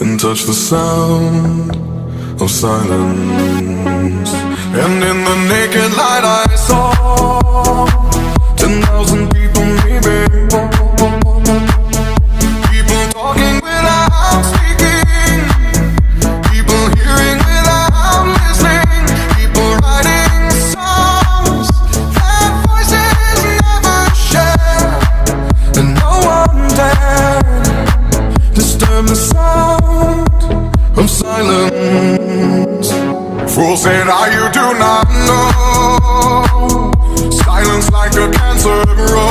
and touch the sound of silence. And in the naked light I saw 10,000 people, maybe. People talking without speaking, people hearing without listening, people writing songs that voices never share, and no one dared disturb the sound of silence. Fool said, you do not know. Silence like a cancer grows.